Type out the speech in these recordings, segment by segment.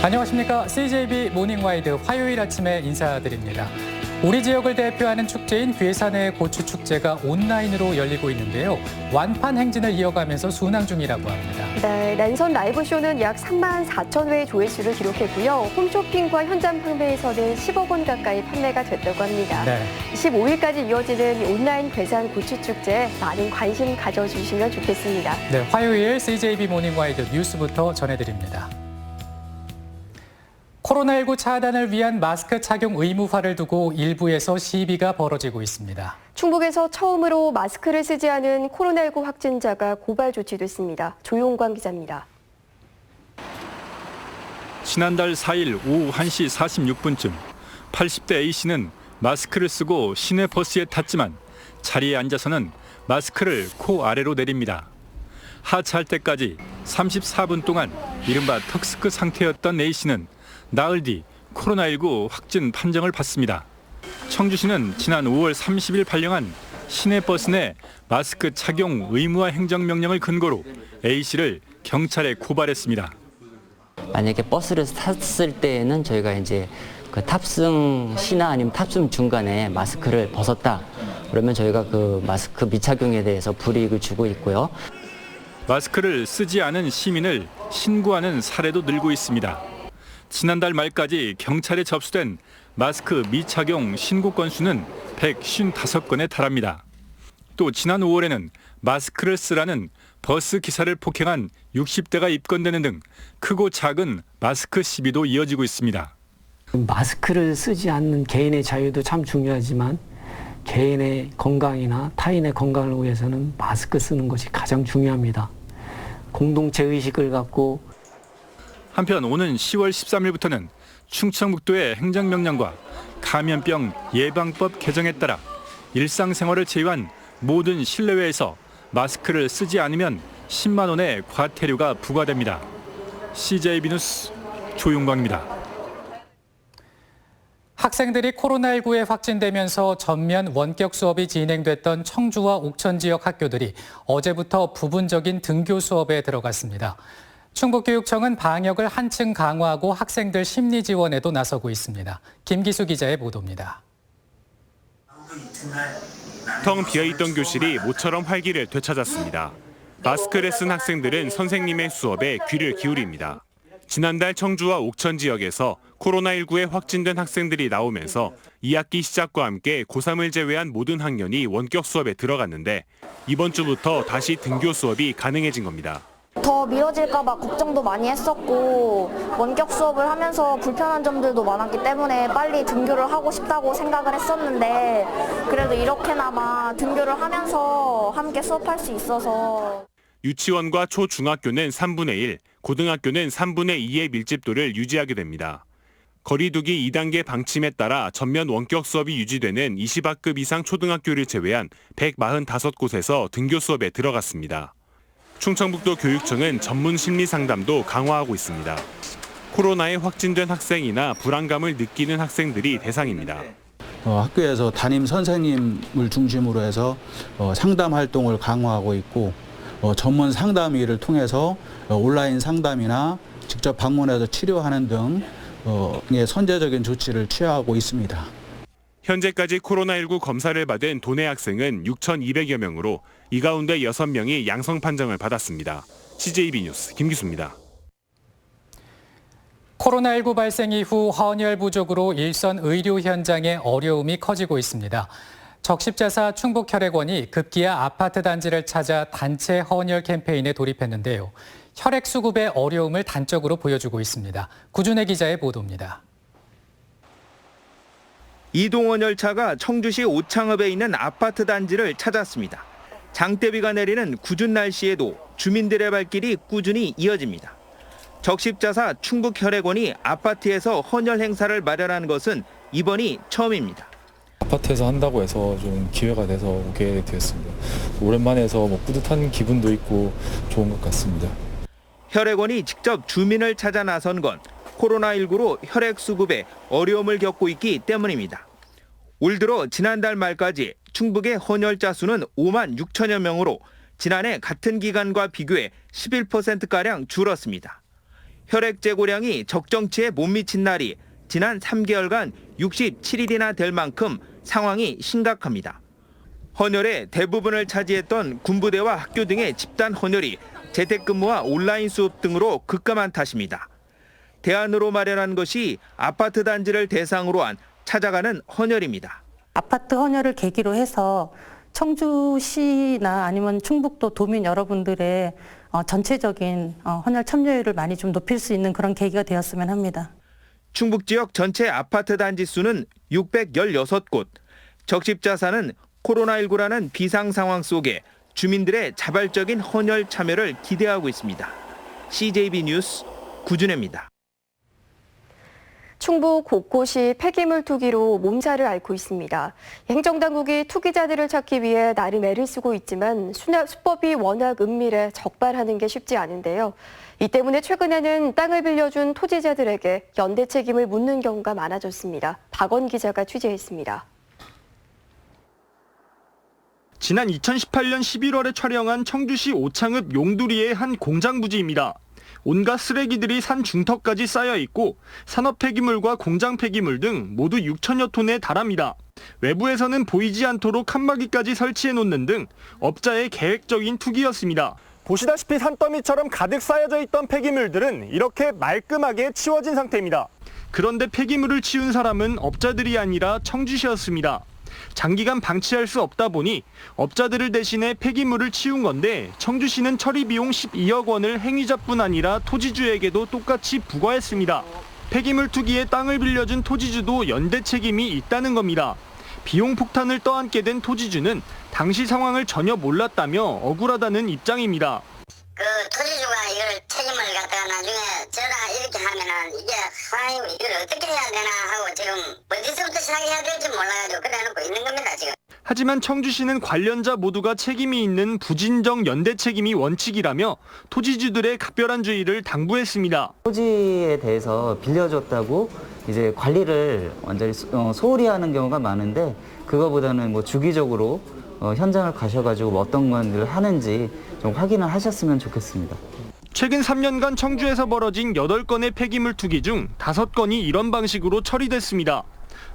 안녕하십니까. CJB 모닝와이드 화요일 아침에 인사드립니다. 우리 지역을 대표하는 축제인 괴산의 고추축제가 온라인으로 열리고 있는데요. 완판 행진을 이어가면서 순항 중이라고 합니다. 네, 랜선 라이브쇼는 약 3만 4천 회의 조회수를 기록했고요. 홈쇼핑과 현장 판매에서는 10억 원 가까이 판매가 됐다고 합니다. 네. 15일까지 이어지는 온라인 괴산 고추축제에 많은 관심 가져주시면 좋겠습니다. 네, 화요일 CJB 모닝와이드 뉴스부터 전해드립니다. 코로나19 차단을 위한 마스크 착용 의무화를 두고 일부에서 시비가 벌어지고 있습니다. 충북에서 처음으로 마스크를 쓰지 않은 코로나19 확진자가 고발 조치됐습니다. 조용광 기자입니다. 지난달 4일 오후 1시 46분쯤 80대 A씨는 마스크를 쓰고 시내버스에 탔지만 자리에 앉아서는 마스크를 코 아래로 내립니다. 하차할 때까지 34분 동안 이른바 턱스크 상태였던 A씨는 나흘 뒤 코로나19 확진 판정을 받습니다. 청주시는 지난 5월 30일 발령한 시내버스 내 마스크 착용 의무화 행정명령을 근거로 A씨를 경찰에 고발했습니다. 만약에 버스를 탔을 때에는 저희가 이제 그 탑승 시나 아니면 탑승 중간에 마스크를 벗었다. 그러면 저희가 그 마스크 미착용에 대해서 불이익을 주고 있고요. 마스크를 쓰지 않은 시민을 신고하는 사례도 늘고 있습니다. 지난달 말까지 경찰에 접수된 마스크 미착용 신고 건수는 155건에 달합니다. 또 지난 5월에는 마스크를 쓰라는 버스 기사를 폭행한 60대가 입건되는 등 크고 작은 마스크 시비도 이어지고 있습니다. 마스크를 쓰지 않는 개인의 자유도 참 중요하지만 개인의 건강이나 타인의 건강을 위해서는 마스크 쓰는 것이 가장 중요합니다. 공동체 의식을 갖고 한편 오는 10월 13일부터는 충청북도의 행정명령과 감염병 예방법 개정에 따라 일상생활을 제외한 모든 실내외에서 마스크를 쓰지 않으면 10만 원의 과태료가 부과됩니다. CJB 뉴스 조용광입니다. 학생들이 코로나19에 확진되면서 전면 원격 수업이 진행됐던 청주와 옥천 지역 학교들이 어제부터 부분적인 등교 수업에 들어갔습니다. 충북교육청은 방역을 한층 강화하고 학생들 심리 지원에도 나서고 있습니다. 김기수 기자의 보도입니다. 텅 비어있던 교실이 모처럼 활기를 되찾았습니다. 마스크를 쓴 학생들은 선생님의 수업에 귀를 기울입니다. 지난달 청주와 옥천 지역에서 코로나19에 확진된 학생들이 나오면서 2학기 시작과 함께 고3을 제외한 모든 학년이 원격 수업에 들어갔는데 이번 주부터 다시 등교 수업이 가능해진 겁니다. 더 미뤄질까 봐 걱정도 많이 했었고 원격 수업을 하면서 불편한 점들도 많았기 때문에 빨리 등교를 하고 싶다고 생각을 했었는데 그래도 이렇게나마 등교를 하면서 함께 수업할 수 있어서 유치원과 초중학교는 3분의 1, 고등학교는 3분의 2의 밀집도를 유지하게 됩니다. 거리두기 2단계 방침에 따라 전면 원격 수업이 유지되는 20학급 이상 초등학교를 제외한 145곳에서 등교 수업에 들어갔습니다. 충청북도 교육청은 전문 심리 상담도 강화하고 있습니다. 코로나에 확진된 학생이나 불안감을 느끼는 학생들이 대상입니다. 학교에서 담임 선생님을 중심으로 해서 상담 활동을 강화하고 있고 전문 상담위를 통해서 온라인 상담이나 직접 방문해서 치료하는 등의 선제적인 조치를 취하고 있습니다. 현재까지 코로나19 검사를 받은 도내 학생은 6,200여 명으로 이 가운데 6명이 양성 판정을 받았습니다. CJB 뉴스 김기수입니다. 코로나19 발생 이후 헌혈 부족으로 일선 의료 현장의 어려움이 커지고 있습니다. 적십자사 충북혈액원이 급기야 아파트 단지를 찾아 단체 헌혈 캠페인에 돌입했는데요. 혈액 수급의 어려움을 단적으로 보여주고 있습니다. 구준혜 기자의 보도입니다. 이동원 열차가 청주시 오창읍에 있는 아파트 단지를 찾았습니다. 장대비가 내리는 궂은 날씨에도 주민들의 발길이 꾸준히 이어집니다. 적십자사 충북혈액원이 아파트에서 헌혈 행사를 마련하는 것은 이번이 처음입니다. 아파트에서 한다고 해서 좀 기회가 돼서 오게 되었습니다. 오랜만에 해서 뿌듯한 기분도 있고 좋은 것 같습니다. 혈액원이 직접 주민을 찾아 나선 건 코로나19로 혈액 수급에 어려움을 겪고 있기 때문입니다. 올 들어 지난달 말까지 충북의 헌혈자 수는 5만 6천여 명으로 지난해 같은 기간과 비교해 11%가량 줄었습니다. 혈액제고량이 적정치에 못 미친 날이 지난 3개월간 67일이나 될 만큼 상황이 심각합니다. 헌혈의 대부분을 차지했던 군부대와 학교 등의 집단 헌혈이 재택근무와 온라인 수업 등으로 급감한 탓입니다. 대안으로 마련한 것이 아파트 단지를 대상으로 한 찾아가는 헌혈입니다. 아파트 헌혈을 계기로 해서 청주시나 아니면 충북도 도민 여러분들의 전체적인 헌혈 참여율을 많이 좀 높일 수 있는 그런 계기가 되었으면 합니다. 충북 지역 전체 아파트 단지 수는 616곳. 적십자사는 코로나19라는 비상 상황 속에 주민들의 자발적인 헌혈 참여를 기대하고 있습니다. CJB 뉴스 구준혜입니다. 충북 곳곳이 폐기물 투기로 몸살을 앓고 있습니다. 행정당국이 투기자들을 찾기 위해 나름 애를 쓰고 있지만 수법이 워낙 은밀해 적발하는 게 쉽지 않은데요. 이 때문에 최근에는 땅을 빌려준 토지자들에게 연대 책임을 묻는 경우가 많아졌습니다. 박원 기자가 취재했습니다. 지난 2018년 11월에 촬영한 청주시 오창읍 용두리의 한 공장 부지입니다. 온갖 쓰레기들이 산 중턱까지 쌓여 있고 산업 폐기물과 공장 폐기물 등 모두 6천여 톤에 달합니다. 외부에서는 보이지 않도록 칸막이까지 설치해 놓는 등 업자의 계획적인 투기였습니다. 보시다시피 산더미처럼 가득 쌓여져 있던 폐기물들은 이렇게 말끔하게 치워진 상태입니다. 그런데 폐기물을 치운 사람은 업자들이 아니라 청주시였습니다. 장기간 방치할 수 없다 보니 업자들을 대신해 폐기물을 치운 건데 청주시는 처리 비용 12억 원을 행위자뿐 아니라 토지주에게도 똑같이 부과했습니다. 폐기물 투기에 땅을 빌려준 토지주도 연대 책임이 있다는 겁니다. 비용 폭탄을 떠안게 된 토지주는 당시 상황을 전혀 몰랐다며 억울하다는 입장입니다. 토지주가 이걸 책임을 갖다가 나중에 저라 이렇게 하면은 이게 아이고 이걸 어떻게 해야 되나 하고 지금 어디서부터 시작해야 될지 몰라가지고 그래놓고 있는 겁니다 지금. 하지만 청주시는 관련자 모두가 책임이 있는 부진정 연대 책임이 원칙이라며 토지주들의 각별한 주의를 당부했습니다. 토지에 대해서 빌려줬다고 이제 관리를 완전히 소홀히 하는 경우가 많은데 그거보다는 뭐 주기적으로 현장을 가셔가지고 뭐 어떤 건을 하는지 좀 확인을 하셨으면 좋겠습니다. 최근 3년간 청주에서 벌어진 8건의 폐기물 투기 중 5건이 이런 방식으로 처리됐습니다.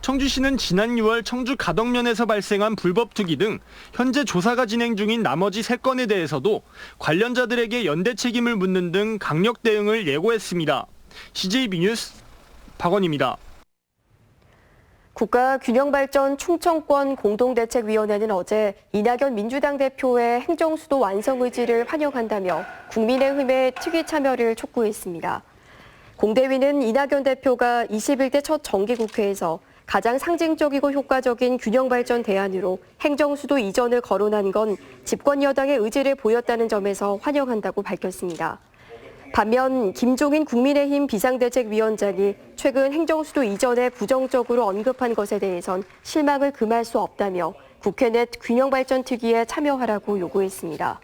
청주시는 지난 6월 청주 가덕면에서 발생한 불법 투기 등 현재 조사가 진행 중인 나머지 3건에 대해서도 관련자들에게 연대 책임을 묻는 등 강력 대응을 예고했습니다. CJB 뉴스 박원입니다. 국가균형발전 충청권 공동대책위원회는 어제 이낙연 민주당 대표의 행정수도 완성 의지를 환영한다며 국민의힘의 특위 참여를 촉구했습니다. 공대위는 이낙연 대표가 21대 첫 정기국회에서 가장 상징적이고 효과적인 균형발전 대안으로 행정수도 이전을 거론한 건 집권 여당의 의지를 보였다는 점에서 환영한다고 밝혔습니다. 반면 김종인 국민의힘 비상대책위원장이 최근 행정수도 이전에 부정적으로 언급한 것에 대해선 실망을 금할 수 없다며 국회 내 균형발전 특위에 참여하라고 요구했습니다.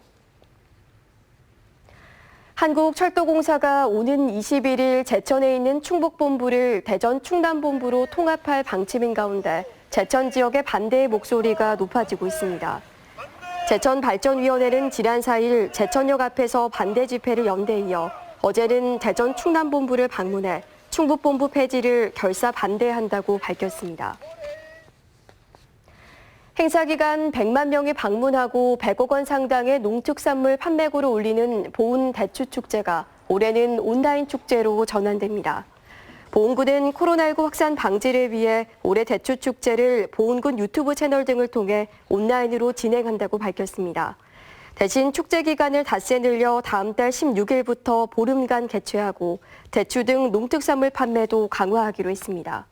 한국철도공사가 오는 21일 제천에 있는 충북본부를 대전 충남본부로 통합할 방침인 가운데 제천 지역의 반대의 목소리가 높아지고 있습니다. 제천발전위원회는 지난 4일 제천역 앞에서 반대 집회를 연대 이어 어제는 대전 충남본부를 방문해 충북본부 폐지를 결사 반대한다고 밝혔습니다. 행사 기간 100만 명이 방문하고 100억 원 상당의 농특산물 판매고를 올리는 보은 대추축제가 올해는 온라인 축제로 전환됩니다. 보은군은 코로나19 확산 방지를 위해 올해 대추축제를 보은군 유튜브 채널 등을 통해 온라인으로 진행한다고 밝혔습니다. 대신 축제 기간을 닷새 늘려 다음 달 16일부터 보름간 개최하고 대추 등 농특산물 판매도 강화하기로 했습니다.